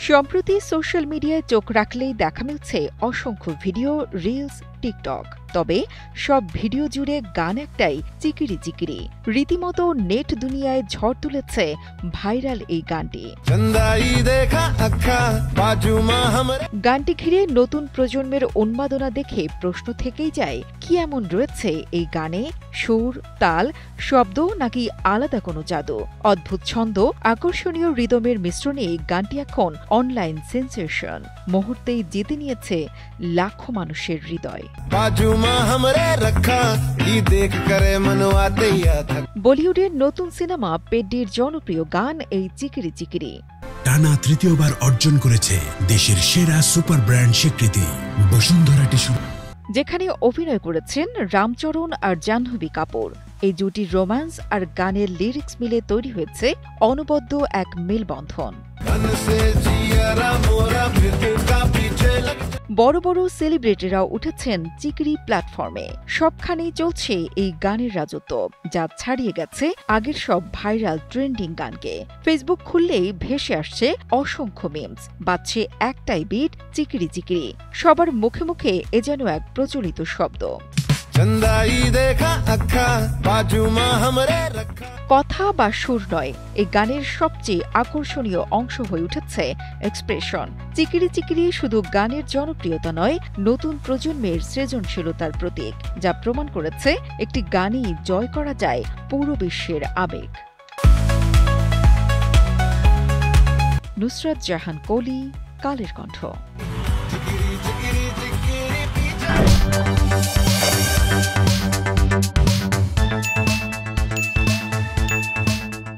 সম্প্রতি সোশ্যাল মিডিয়ায় চোখ রাখলেই দেখা মিলছে অসংখ্য ভিডিও, রিলস, টিকটক। তবে সব ভিডিও জুড়ে গান একটাই, চিকিরি চিকিরি। রীতিমতো নেট দুনিয়ায় ঝড় তুলেছে ভাইরাল এই গানটি। গানটি ঘিরে নতুন প্রজন্মের উন্মাদনা দেখে প্রশ্ন থেকেই যায়, কি এমন রয়েছে এই গানে? সুর, তাল, শব্দ নাকি আলাদা কোনো জাদু? অদ্ভুত ছন্দ, আকর্ষণীয় রিদমের মিশ্রণে গানটি এখন অনলাইন সেন্সেশন। মুহূর্তেই জিতে নিয়েছে লাখো মানুষের হৃদয়। বলিউডের নতুন সিনেমা পেড্ডির জনপ্রিয় গান এই চিকিরি চিকিরি টানা তৃতীয়বার অর্জন করেছে দেশের সেরা সুপার ব্র্যান্ড স্বীকৃতি বসুন্ধরা টিস্যু, যেখানে অভিনয় করেছেন রামচরণ আর জাহ্নবী কাপুর। এই জুটির রোম্যান্স আর গানের লিরিক্স মিলে তৈরি হয়েছে অনবদ্য এক মেলবন্ধন। বড় বড় সেলিব্রিটিরাও উঠেছেন চিকিরি প্ল্যাটফর্মে। সবখানেই চলছে এই গানের রাজত্ব, যা ছাড়িয়ে গেছে আগের সব ভাইরাল ট্রেন্ডিং গানকে। ফেসবুক খুললেই ভেসে আসছে অসংখ্য মিমস, বাজছে একটাই বিট, চিকিরি চিকিরি। সবার মুখে মুখে এ যেন এক প্রচলিত শব্দ। কথা বা সুর নয়, এই গানের সবচেয়ে আকর্ষণীয় অংশ হয়ে উঠেছে এক্সপ্রেশন। চিকিরি চিকিরি শুধু গানের জনপ্রিয়তা নয়, নতুন প্রজন্মের সৃজনশীলতার প্রতীক, যা প্রমাণ করেছে একটি গানই জয় করা যায় পুরো বিশ্বের আবেগ। নুসরাত জাহান কলি, কালের কণ্ঠ।